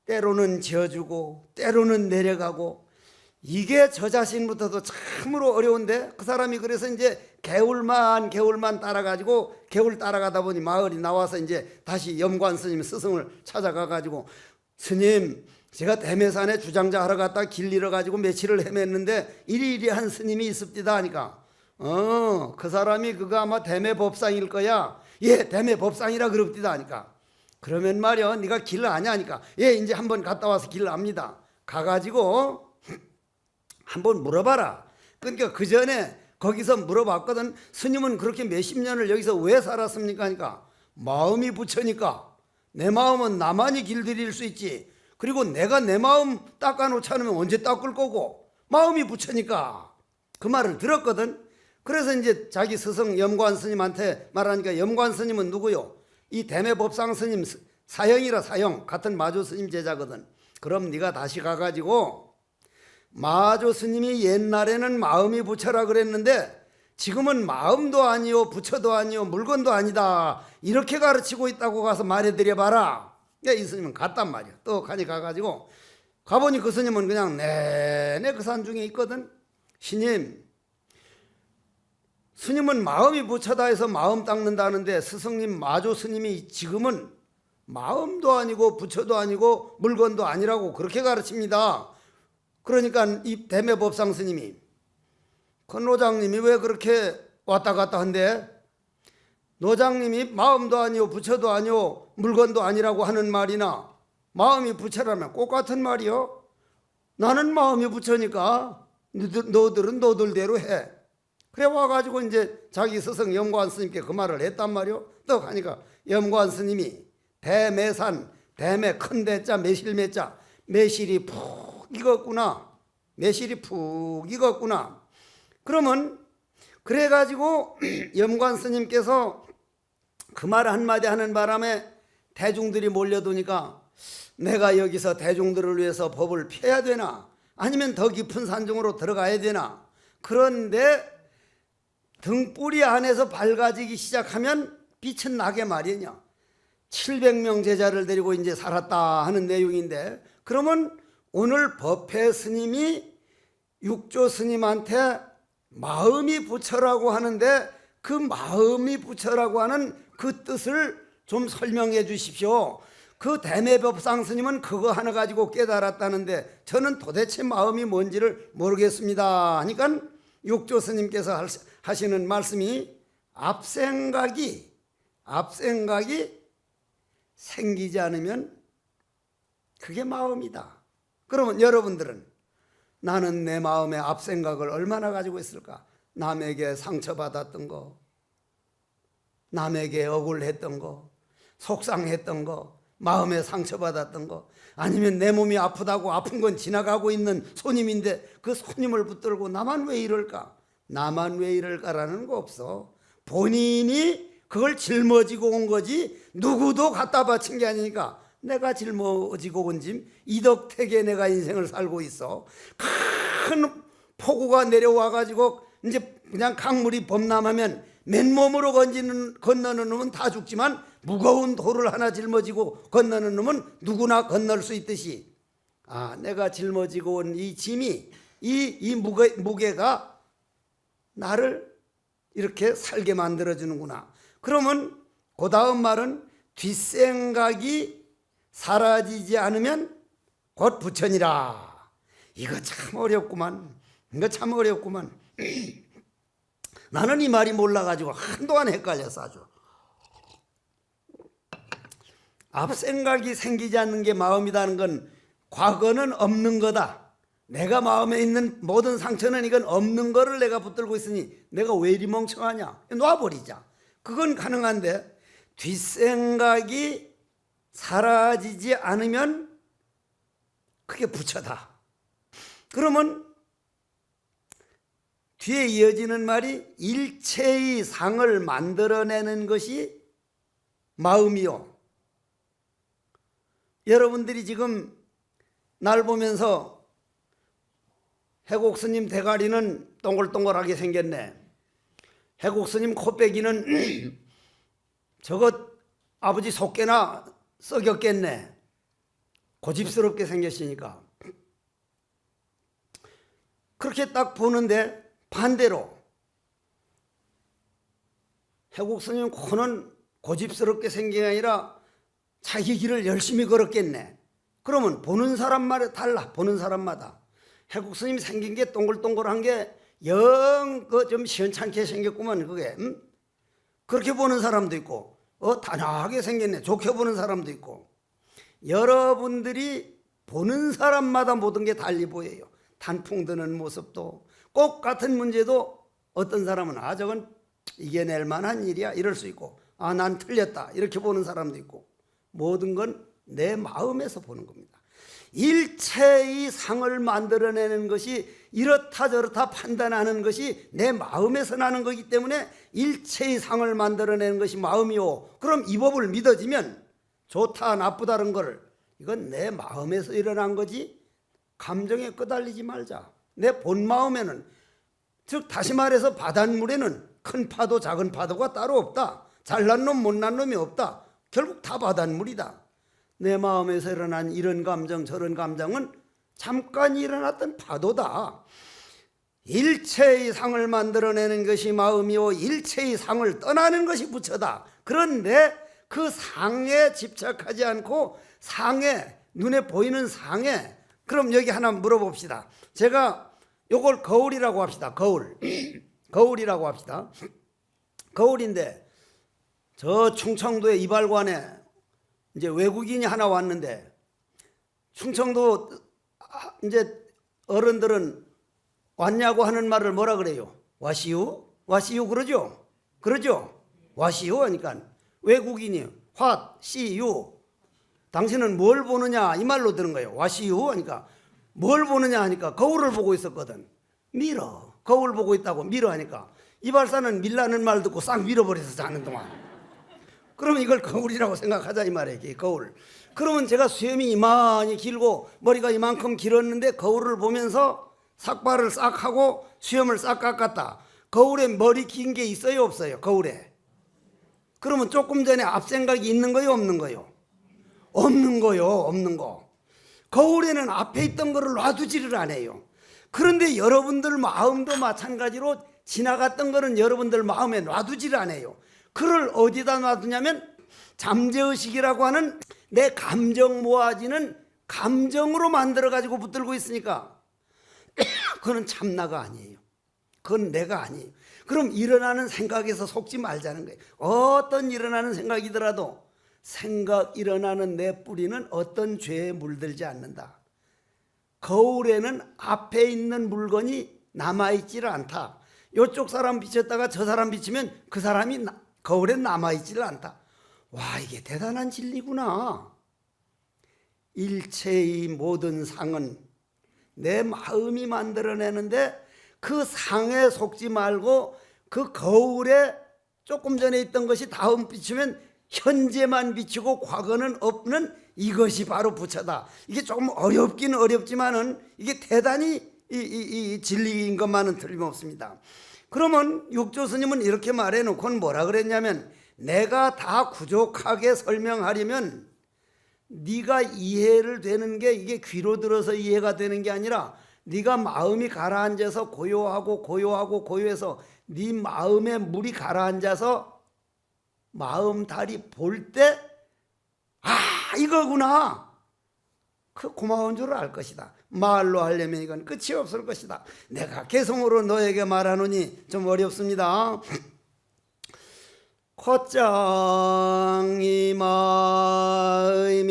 때로는 지어주고 때로는 내려가고, 이게 저 자신부터도 참으로 어려운데, 그 사람이 그래서 이제 개울만 따라가지고, 개울 따라가다 보니 마을이 나와서 이제 다시 염관 스님 스승을 찾아가 가지고, 스님, 제가 대매산에 주장자 하러 갔다 길 잃어가지고 며칠을 헤맸는데 이리한 스님이 있습니다 하니까, 그 사람이 그거 아마 대매법상일 거야. 예, 대매법상이라 그럽디다 하니까, 그러면 말이야, 네가 길을 아냐 하니까, 예, 이제 한번 갔다 와서 길을 압니다. 가가지고 한번 물어봐라. 그러니까 그 전에 거기서 물어봤거든. 스님은 그렇게 몇십 년을 여기서 왜 살았습니까 하니까, 마음이 부처니까. 내 마음은 나만이 길들일 수 있지, 그리고 내가 내 마음 닦아놓지 않으면 언제 닦을 거고, 마음이 부처니까. 그 말을 들었거든. 그래서 이제 자기 스승 염관 스님한테 말하니까, 염관 스님은 누구요? 이 대매법상 스님 사형이라, 사형. 같은 마조 스님 제자거든. 그럼 네가 다시 가가지고, 마조 스님이 옛날에는 마음이 부처라 그랬는데 지금은 마음도 아니요 부처도 아니요 물건도 아니다, 이렇게 가르치고 있다고 가서 말해드려 봐라. 이 스님은 갔단 말이야. 떡하니 가가지고 가보니 그 스님은 그냥 내내 그 산 중에 있거든. 스님은 마음이 부처다 해서 마음 닦는다는데, 스승님 마조 스님이 지금은 마음도 아니고 부처도 아니고 물건도 아니라고 그렇게 가르칩니다. 그러니까 이 대매법상 스님이, 그 노장님이 왜 그렇게 왔다 갔다 한대? 노장님이 마음도 아니오 부처도 아니오 물건도 아니라고 하는 말이나 마음이 부처라면 똑같은 말이요. 나는 마음이 부처니까 너들은 너들대로 해. 그래 와가지고 이제 자기 스승 염관 스님께 그 말을 했단 말이요. 또 하니까 염관 스님이 대매산, 대매 큰 대자 매실매자, 매실이 푹 익었구나. 매실이 푹 익었구나. 그러면 그래가지고 염관 스님께서 그 말 한마디 하는 바람에 대중들이 몰려드니까, 내가 여기서 대중들을 위해서 법을 펴야 되나, 아니면 더 깊은 산중으로 들어가야 되나. 그런데 등불이 안에서 밝아지기 시작하면 빛은 나게 마련이야. 700명 제자를 데리고 이제 살았다 하는 내용인데, 그러면 오늘 법회 스님이 육조 스님한테 마음이 부처라고 하는데, 그 마음이 부처라고 하는 그 뜻을 좀 설명해 주십시오. 그 대매법상 스님은 그거 하나 가지고 깨달았다는데 저는 도대체 마음이 뭔지를 모르겠습니다 하니까, 육조 스님께서 하시는 말씀이, 앞생각이 생기지 않으면 그게 마음이다. 그러면 여러분들은, 나는 내 마음의 앞생각을 얼마나 가지고 있을까? 남에게 상처받았던 거, 남에게 억울했던 거, 속상했던 거, 마음에 상처받았던 거, 아니면 내 몸이 아프다고 아픈 건 지나가고 있는 손님인데 그 손님을 붙들고 나만 왜 이럴까? 나만 왜 이럴까라는 거 없어. 본인이 그걸 짊어지고 온 거지 누구도 갖다 바친 게 아니니까. 내가 짊어지고 온 짐, 이덕택에 내가 인생을 살고 있어. 큰 폭우가 내려와가지고 이제 그냥 강물이 범람하면 맨몸으로 건너는 놈은 다 죽지만, 무거운 돌을 하나 짊어지고 건너는 놈은 누구나 건널 수 있듯이, 내가 짊어지고 온 이 짐이, 이 무게가 나를 이렇게 살게 만들어주는구나. 그러면 그 다음 말은, 뒷생각이 사라지지 않으면 곧 부처니라. 이거 참 어렵구만. 나는 이 말이 몰라가지고 한동안 헷갈렸어 아주. 앞생각이 생기지 않는 게 마음이라는 건 과거는 없는 거다. 내가 마음에 있는 모든 상처는 이건 없는 거를 내가 붙들고 있으니 내가 왜 이리 멍청하냐. 놔버리자. 그건 가능한데 뒷생각이 사라지지 않으면 그게 부처다. 그러면 뒤에 이어지는 말이 일체의 상을 만들어내는 것이 마음이요. 여러분들이 지금 날 보면서 해곡스님 대가리는 동글동글하게 생겼네. 해곡스님 코빼기는 저것 아버지 속개나 썩였겠네. 고집스럽게 생겼으니까. 그렇게 딱 보는데 반대로 해곡스님 코는 고집스럽게 생긴 게 아니라 자기 길을 열심히 걸었겠네. 그러면 보는 사람마다 달라. 보는 사람마다. 해곡스님이 생긴 게 동글동글한 게 영 좀 시원찮게 생겼구만 그게. 그렇게 보는 사람도 있고 단아하게 생겼네. 좋게 보는 사람도 있고. 여러분들이 보는 사람마다 모든 게 달리 보여요. 단풍 드는 모습도 꼭 같은 문제도 어떤 사람은 저건 이겨낼 만한 일이야 이럴 수 있고 난 틀렸다 이렇게 보는 사람도 있고 모든 건 내 마음에서 보는 겁니다. 일체의 상을 만들어내는 것이 이렇다 저렇다 판단하는 것이 내 마음에서 나는 거기 때문에 일체의 상을 만들어내는 것이 마음이요. 그럼 이 법을 믿어지면 좋다 나쁘다는 걸 이건 내 마음에서 일어난 거지 감정에 끄달리지 말자. 내 본 마음에는 즉 다시 말해서 바닷물에는 큰 파도 작은 파도가 따로 없다. 잘난 놈 못난 놈이 없다. 결국 다 바닷물이다. 내 마음에서 일어난 이런 감정 저런 감정은 잠깐 일어났던 파도다. 일체의 상을 만들어내는 것이 마음이요 일체의 상을 떠나는 것이 부처다. 그런데 그 상에 집착하지 않고 상에 눈에 보이는 상에 그럼 여기 하나 물어봅시다. 제가 요걸 거울이라고 합시다. 거울. 거울이라고 합시다. 거울인데 저 충청도의 이발관에 이제 외국인이 하나 왔는데 충청도 이제 어른들은 왔냐고 하는 말을 뭐라 그래요? 와시유? 와시유 그러죠? 그러죠? 와시유 하니까 외국인이 what, see you 당신은 뭘 보느냐 이 말로 드는 거예요. 와시유 하니까 뭘 보느냐 하니까 거울을 보고 있었거든. 밀어. 거울 보고 있다고 밀어 하니까 이발사는 밀라는 말 듣고 싹 밀어버려서 자는 동안 그러면 이걸 거울이라고 생각하자 이 말이에요. 거울. 그러면 제가 수염이 이만히 길고 머리가 이만큼 길었는데 거울을 보면서 삭발을 싹 하고 수염을 싹 깎았다. 거울에 머리 긴 게 있어요 없어요? 거울에. 그러면 조금 전에 앞생각이 있는 거요 없는 거요? 없는 거요. 없는 거. 거울에는 앞에 있던 거를 놔두지를 않아요. 그런데 여러분들 마음도 마찬가지로 지나갔던 거는 여러분들 마음에 놔두지를 않아요. 그를 어디다 놔두냐면 잠재의식이라고 하는 내 감정 모아지는 감정으로 만들어가지고 붙들고 있으니까 그건 참나가 아니에요. 그건 내가 아니에요. 그럼 일어나는 생각에서 속지 말자는 거예요. 어떤 일어나는 생각이더라도 생각 일어나는 내 뿌리는 어떤 죄에 물들지 않는다. 거울에는 앞에 있는 물건이 남아있지를 않다. 이쪽 사람 비쳤다가 저 사람 비치면 그 사람이 거울에 남아있지를 않다. 와, 이게 대단한 진리구나. 일체의 모든 상은 내 마음이 만들어내는데 그 상에 속지 말고 그 거울에 조금 전에 있던 것이 다음 비추면 현재만 비추고 과거는 없는 이것이 바로 부처다. 이게 조금 어렵긴 어렵지만은 이게 대단히 이 진리인 것만은 틀림없습니다. 그러면 육조 스님은 이렇게 말해놓고는 뭐라 그랬냐면 내가 다 부족하게 설명하려면 네가 이해를 되는 게 이게 귀로 들어서 이해가 되는 게 아니라 네가 마음이 가라앉아서 고요하고 고요하고 고요해서 네 마음에 물이 가라앉아서 마음 달이 볼 때 이거구나. 그 고마운 줄 알 것이다. 말로 하려면 이건 끝이 없을 것이다. 내가 개성으로 너에게 말하노니 좀 어렵습니다. 콧장이 마음이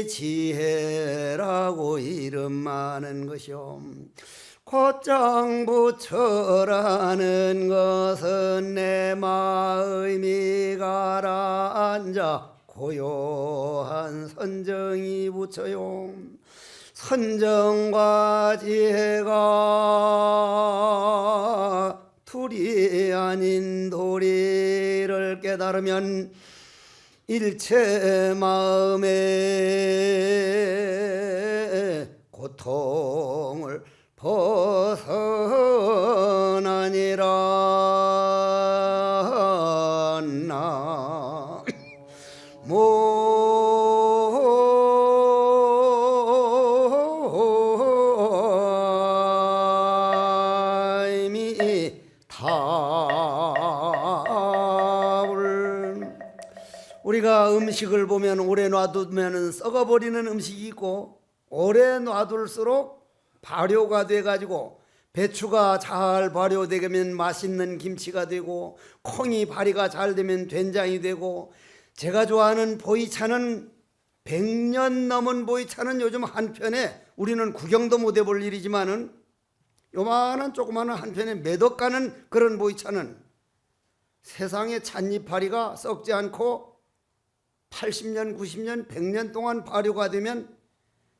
지혜라고 이름 많은 것이요, 콧장 부처라는 것은 내 마음이 가라앉아 고요한 선정이 부처요, 선정과 지혜가 둘이 아닌 도리를 깨달으면 일체 마음의 고통을 벗어나니라. 우리가 음식을 보면 오래 놔두면 썩어버리는 음식이 있고, 오래 놔둘수록 발효가 돼가지고 배추가 잘 발효되면 맛있는 김치가 되고, 콩이 발효가 잘 되면 된장이 되고, 제가 좋아하는 보이차는 100년 넘은 보이차는 요즘 한 편에 우리는 구경도 못 해볼 일이지만은 요만한 조그마한 한 편에 몇 억 가는 그런 보이차는 세상에 찻잎파리가 썩지 않고 80년, 90년, 100년 동안 발효가 되면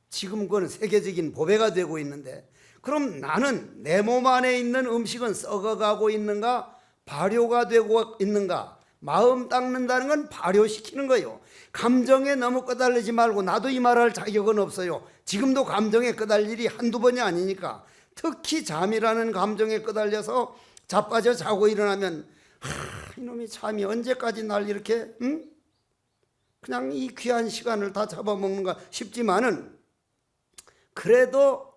지금 그건 세계적인 보배가 되고 있는데, 그럼 나는 내 몸 안에 있는 음식은 썩어가고 있는가, 발효가 되고 있는가? 마음 닦는다는 건 발효시키는 거예요. 감정에 너무 끄달리지 말고, 나도 이 말할 자격은 없어요. 지금도 감정에 끄달릴 일이 한두 번이 아니니까. 특히 잠이라는 감정에 끄달려서 자빠져 자고 일어나면 이놈이 잠이 언제까지 날 이렇게 그냥 이 귀한 시간을 다 잡아먹는가 싶지만은, 그래도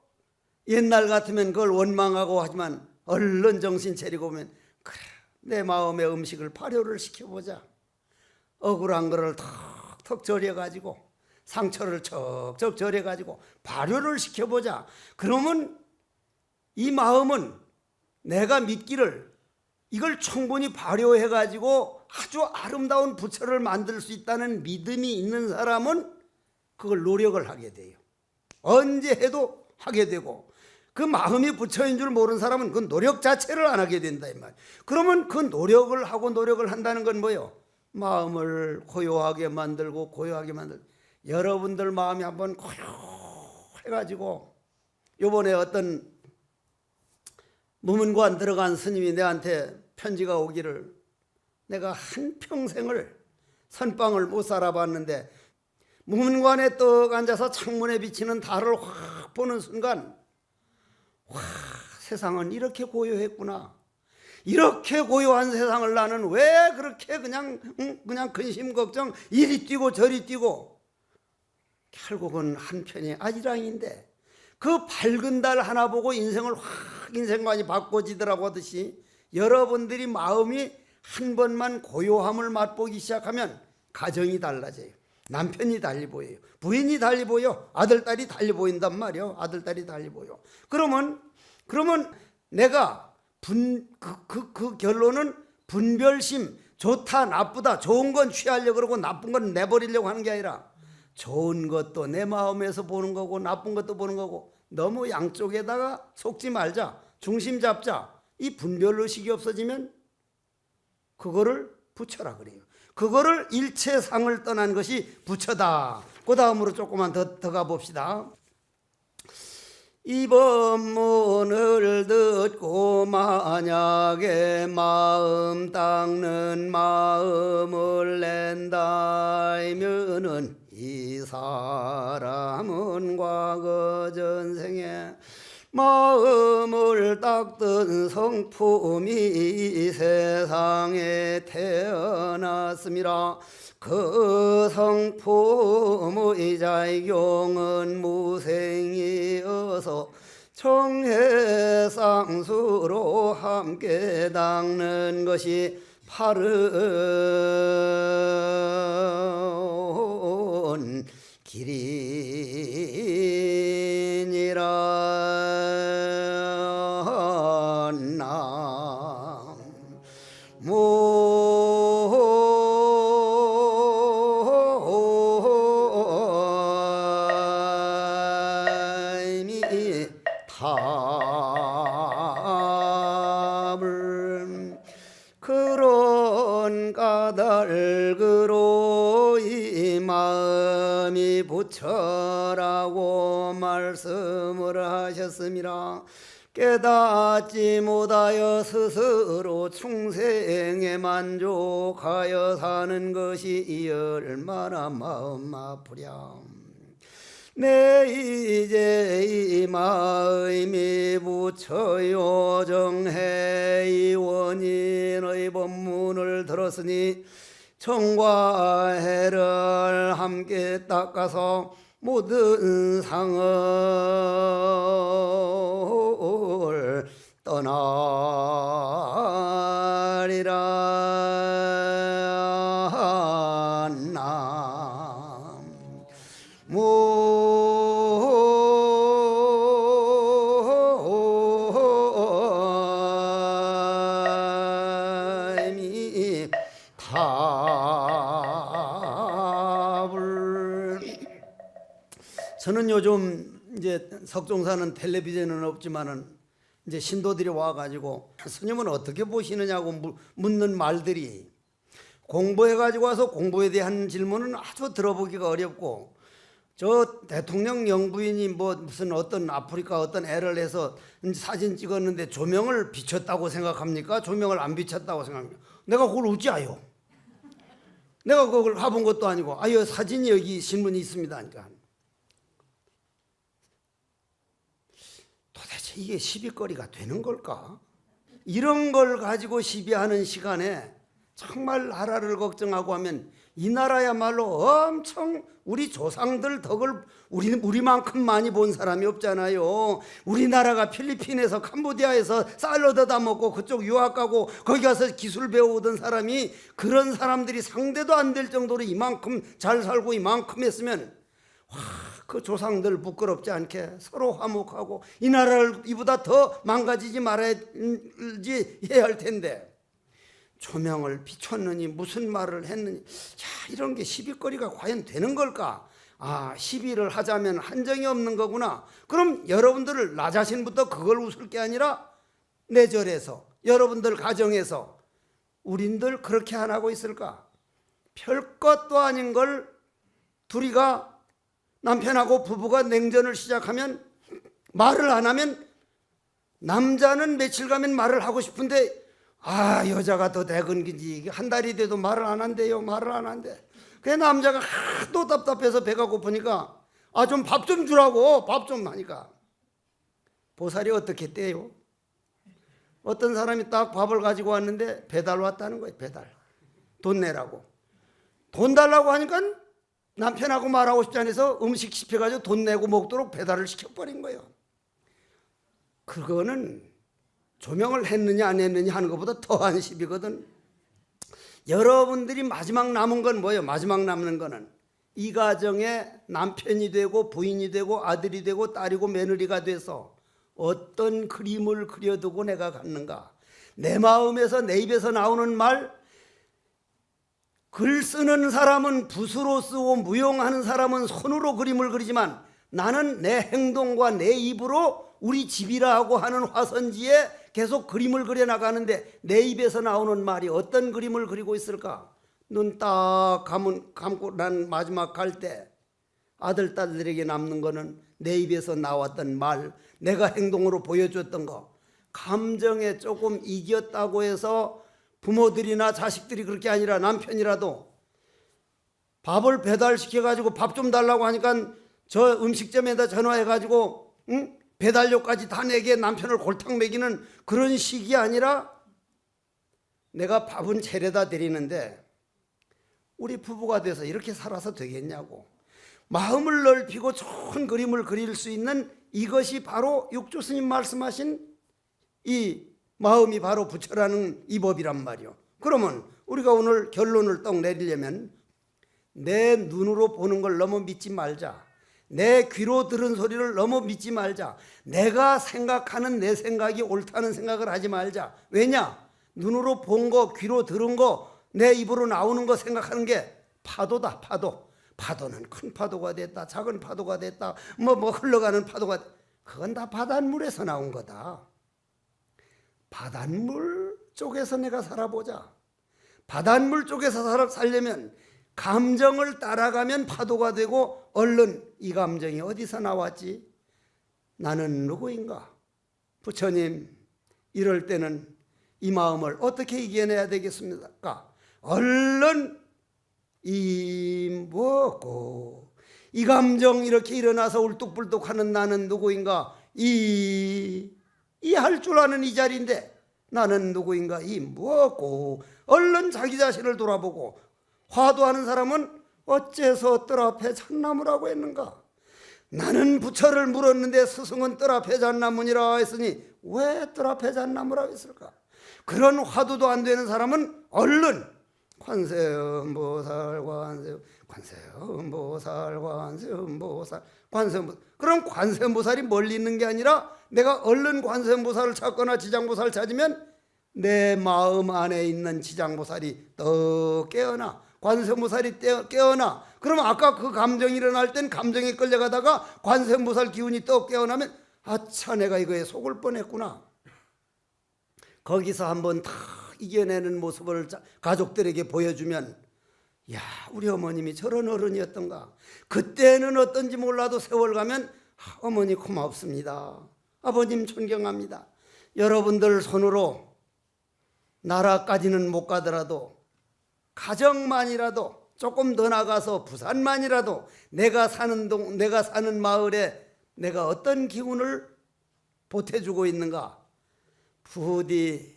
옛날 같으면 그걸 원망하고 하지만 얼른 정신 차리고 보면, 그래, 내 마음의 음식을 발효를 시켜보자. 억울한 거를 턱턱 절여가지고, 상처를 척척 절여가지고 발효를 시켜보자. 그러면 이 마음은 내가 믿기를 이걸 충분히 발효해가지고 아주 아름다운 부처를 만들 수 있다는 믿음이 있는 사람은 그걸 노력을 하게 돼요. 언제 해도 하게 되고, 그 마음이 부처인 줄 모르는 사람은 그 노력 자체를 안 하게 된다 이 말. 그러면 그 노력을 하고 노력을 한다는 건 뭐예요? 마음을 고요하게 만들고 고요하게 만들고. 여러분들 마음이 한번 고요해가지고, 요번에 어떤 무문관 들어간 스님이 내한테 편지가 오기를, 내가 한평생을 선방을 못 살아봤는데 무문관에 떡 앉아서 창문에 비치는 달을 확 보는 순간, 와, 세상은 이렇게 고요했구나. 이렇게 고요한 세상을 나는 왜 그렇게 그냥 근심 걱정 이리 뛰고 저리 뛰고, 결국은 한편의 아지랑인데 그 밝은 달 하나 보고 인생을 확 인생관이 바꿔지더라고 하듯이, 여러분들이 마음이 한 번만 고요함을 맛보기 시작하면 가정이 달라져요. 남편이 달리 보여요. 부인이 달리 보여. 아들딸이 달리 보인단 말이에요. 아들딸이 달리 보여. 그러면 내가 그 결론은 분별심, 좋다 나쁘다, 좋은 건 취하려고 그러고 나쁜 건 내버리려고 하는 게 아니라, 좋은 것도 내 마음에서 보는 거고 나쁜 것도 보는 거고, 너무 양쪽에다가 속지 말자, 중심 잡자. 이 분별의식이 없어지면 그거를 부처라 그래요. 그거를 일체상을 떠난 것이 부처다. 그 다음으로 조금만 더 가봅시다. 이 법문을 듣고 만약에 마음 닦는 마음을 낸다 하면은, 이 사람은 과거 전생에 마음을 닦던 성품이 이 세상에 태어났습니다. 그 성품의 작용은 무생이어서 청해상수로 함께 닦는 것이 바른 기린이라 나무 답을 그런 까닭으로 이 마음이 부처라고 말씀을 하셨습니다. 깨닫지 못하여 스스로 충생에 만족하여 사는 것이 얼마나 마음 아프랴. 내 이제 이 마음이 부처요 정해 이 원인의 법문을 들었으니 정과 해를 함께 닦아서 모든 상을 떠나리라 나무이 답을. 저는 요즘 이제 석종사는 텔레비전은 없지만은 이제 신도들이 와가지고 스님은 어떻게 보시느냐고 묻는 말들이, 공부해가지고 와서 공부에 대한 질문은 아주 들어보기가 어렵고, 저 대통령 영부인이 뭐 무슨 어떤 아프리카 어떤 애를 해서 사진 찍었는데 조명을 비췄다고 생각합니까? 조명을 안 비췄다고 생각합니까? 내가 그걸 어찌아요? 내가 그걸 해본 것도 아니고, 아유 사진이 여기 신문이 있습니다 하니까. 도대체 이게 시비거리가 되는 걸까? 이런 걸 가지고 시비하는 시간에 정말 나라를 걱정하고 하면 이 나라야말로 엄청 우리 조상들 덕을 우리만큼 많이 본 사람이 없잖아요. 우리나라가 필리핀에서 캄보디아에서 쌀 얻어다 먹고 그쪽 유학 가고 거기 가서 기술 배우던 사람이, 그런 사람들이 상대도 안 될 정도로 이만큼 잘 살고 이만큼 했으면 그 조상들 부끄럽지 않게 서로 화목하고 이 나라를 이보다 더 망가지지 말아야지 해야 할 텐데, 조명을 비췄느니 무슨 말을 했느니, 자 이런 게 시비거리가 과연 되는 걸까? 아, 시비를 하자면 한정이 없는 거구나. 그럼 여러분들을 나 자신부터 그걸 웃을 게 아니라 내 절에서 여러분들 가정에서 우린들 그렇게 안 하고 있을까? 별것도 아닌 걸 둘이가, 남편하고 부부가 냉전을 시작하면 말을 안 하면, 남자는 며칠 가면 말을 하고 싶은데 아 여자가 더 대근기지 한 달이 돼도 말을 안 한대요. 말을 안 한대. 그래 남자가 하도 답답해서 배가 고프니까 아 좀 밥 좀 주라고, 밥 좀 하니까 보살이 어떻게 떼요? 어떤 사람이 딱 밥을 가지고 왔는데 배달 왔다는 거예요. 배달 돈 내라고. 돈 달라고 하니까 남편하고 말하고 싶지 않아서 음식 시켜가지고 돈 내고 먹도록 배달을 시켜버린 거예요. 그거는 조명을 했느냐 안 했느냐 하는 것보다 더한 시비거든. 여러분들이 마지막 남은 건 뭐예요? 마지막 남는 거는 이 가정에 남편이 되고 부인이 되고 아들이 되고 딸이고 며느리가 돼서 어떤 그림을 그려두고 내가 갔는가. 내 마음에서 내 입에서 나오는 말, 글 쓰는 사람은 붓으로 쓰고 무용하는 사람은 손으로 그림을 그리지만 나는 내 행동과 내 입으로 우리 집이라고 하는 화선지에 계속 그림을 그려나가는데 내 입에서 나오는 말이 어떤 그림을 그리고 있을까? 눈 딱 감고 난 마지막 갈 때 아들, 딸들에게 남는 거는 내 입에서 나왔던 말, 내가 행동으로 보여줬던 거. 감정에 조금 이겼다고 해서 부모들이나 자식들이 그렇게 아니라 남편이라도 밥을 배달시켜가지고 밥 좀 달라고 하니까 저 음식점에다 전화해가지고 응? 배달료까지 다 내게 남편을 골탕 먹이는 그런 식이 아니라 내가 밥은 차려다 드리는데 우리 부부가 돼서 이렇게 살아서 되겠냐고. 마음을 넓히고 좋은 그림을 그릴 수 있는 이것이 바로 육조 스님 말씀하신 이 마음이 바로 부처라는 이 법이란 말이요. 그러면 우리가 오늘 결론을 딱 내리려면 내 눈으로 보는 걸 너무 믿지 말자. 내 귀로 들은 소리를 너무 믿지 말자. 내가 생각하는 내 생각이 옳다는 생각을 하지 말자. 왜냐? 눈으로 본 거, 귀로 들은 거, 내 입으로 나오는 거 생각하는 게 파도다, 파도. 파도는 큰 파도가 됐다, 작은 파도가 됐다, 뭐 흘러가는 파도가 됐다. 그건 다 바닷물에서 나온 거다. 바닷물 쪽에서 내가 살아보자. 바닷물 쪽에서 살려면 감정을 따라가면 파도가 되고, 얼른 이 감정이 어디서 나왔지? 나는 누구인가? 부처님, 이럴 때는 이 마음을 어떻게 이겨내야 되겠습니까? 얼른 이 뭐고, 이 감정 이렇게 일어나서 울뚝불뚝하는 나는 누구인가? 이 할 줄 아는 이 자리인데 나는 누구인가? 이 뭐고? 얼른 자기 자신을 돌아보고, 화두하는 사람은 어째서 뜰 앞에 잣나무라고 했는가? 나는 부처를 물었는데 스승은 뜰 앞에 잣나무니라 했으니 왜 뜰 앞에 잣나무라고 했을까? 그런 화두도 안 되는 사람은 얼른 관세음보살 관세음보살. 그럼 관세음보살이 멀리 있는 게 아니라 내가 얼른 관세음보살을 찾거나 지장보살을 찾으면 내 마음 안에 있는 지장보살이 더 깨어나, 관세음보살이 깨어나. 그러면 아까 그 감정이 일어날 땐 감정에 끌려가다가 관세음보살 기운이 또 깨어나면 아차, 내가 이거에 속을 뻔했구나. 거기서 한번 다 이겨내는 모습을 가족들에게 보여주면, 야, 우리 어머님이 저런 어른이었던가. 그때는 어떤지 몰라도 세월 가면 어머니 고맙습니다, 아버님 존경합니다. 여러분들 손으로 나라까지는 못 가더라도 가정만이라도 조금 더 나가서 부산만이라도 내가 사는 마을에 내가 어떤 기운을 보태주고 있는가. 부디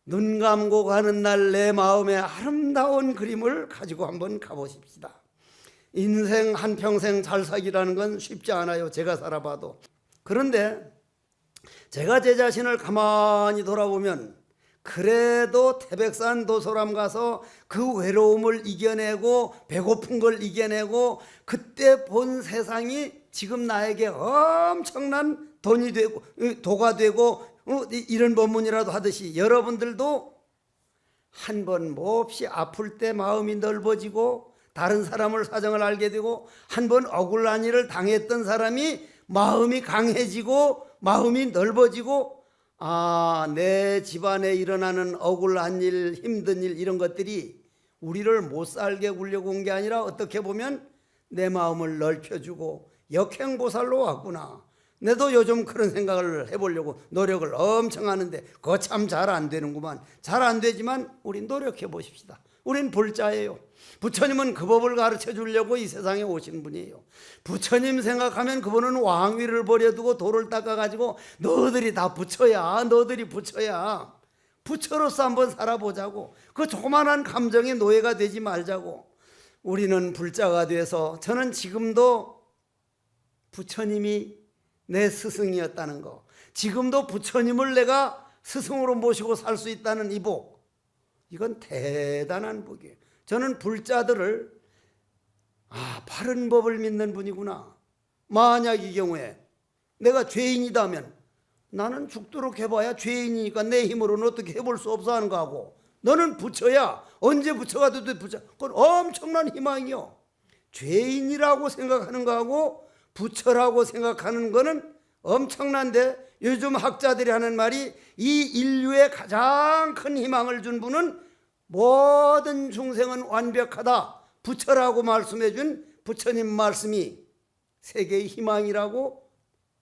눈 감고 가는 날 내 마음의 아름다운 그림을 가지고 한번 가보십시다. 인생 한평생 잘 살기라는 건 쉽지 않아요, 제가 살아봐도. 그런데 제가 제 자신을 가만히 돌아보면 그래도 태백산 도소람 가서 그 외로움을 이겨내고 배고픈 걸 이겨내고 그때 본 세상이 지금 나에게 엄청난 돈이 되고 도가 되고 이런 법문이라도 하듯이, 여러분들도 한 번 몹시 아플 때 마음이 넓어지고 다른 사람을 사정을 알게 되고, 한 번 억울한 일을 당했던 사람이 마음이 강해지고 마음이 넓어지고, 아, 내 집안에 일어나는 억울한 일, 힘든 일, 이런 것들이 우리를 못 살게 굴려고 온 게 아니라 어떻게 보면 내 마음을 넓혀주고 역행보살로 왔구나. 내도 요즘 그런 생각을 해보려고 노력을 엄청 하는데 그거 참 잘 안 되는구만. 잘 안 되지만 우린 노력해 보십시다. 우린 불자예요. 부처님은 그 법을 가르쳐 주려고 이 세상에 오신 분이에요. 부처님 생각하면 그분은 왕위를 버려두고 돌을 닦아가지고 너희들이 다 부처야, 너희들이 부처야, 부처로서 한번 살아보자고, 그 조그만한 감정의 노예가 되지 말자고. 우리는 불자가 돼서, 저는 지금도 부처님이 내 스승이었다는 거, 지금도 부처님을 내가 스승으로 모시고 살 수 있다는 이 복, 이건 대단한 복이에요. 저는 불자들을 바른 법을 믿는 분이구나. 만약 이 경우에 내가 죄인이다면 나는 죽도록 해봐야 죄인이니까 내 힘으로는 어떻게 해볼 수 없어 하는 거하고, 너는 부처야, 언제 부처가 돼도 부처, 그건 엄청난 희망이요. 죄인이라고 생각하는 거하고 부처라고 생각하는 거는 엄청난데, 요즘 학자들이 하는 말이 이 인류에 가장 큰 희망을 준 분은 모든 중생은 완벽하다, 부처라고 말씀해 준 부처님 말씀이 세계의 희망이라고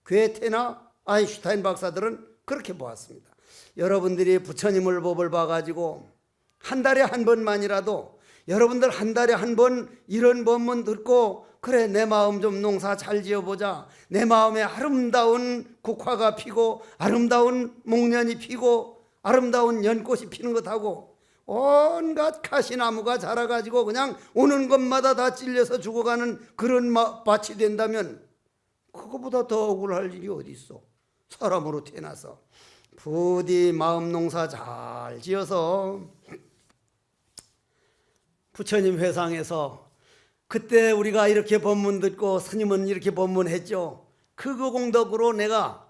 괴테나 아인슈타인 박사들은 그렇게 보았습니다. 여러분들이 부처님을 법을 봐가지고 한 달에 한 번만이라도 여러분들 한 달에 한 번 이런 법문 듣고, 그래, 내 마음 좀 농사 잘 지어보자, 내 마음에 아름다운 국화가 피고 아름다운 목련이 피고 아름다운 연꽃이 피는 것하고 온갖 가시나무가 자라가지고 그냥 오는 것마다 다 찔려서 죽어가는 그런 밭이 된다면 그거보다 더 억울할 일이 어디 있어. 사람으로 태어나서 부디 마음 농사 잘 지어서 부처님 회상에서 그때 우리가 이렇게 법문 듣고 스님은 이렇게 법문했죠. 그거 공덕으로 내가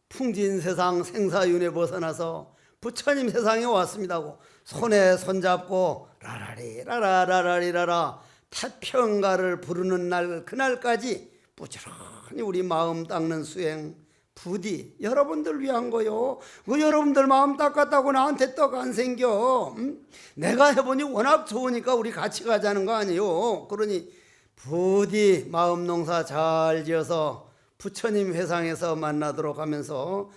풍진세상 생사윤회 벗어나서 부처님 세상에 왔습니다고 손에 손잡고 라라리라라라라리라라 태평가를 부르는 날 그날까지 부지런히 우리 마음 닦는 수행 부디 여러분들 위한 거요. 그 여러분들 마음 닦았다고 나한테 떡 안 생겨. 내가 해보니 워낙 좋으니까 우리 같이 가자는 거 아니에요. 그러니 부디 마음 농사 잘 지어서 부처님 회상에서 만나도록 하면서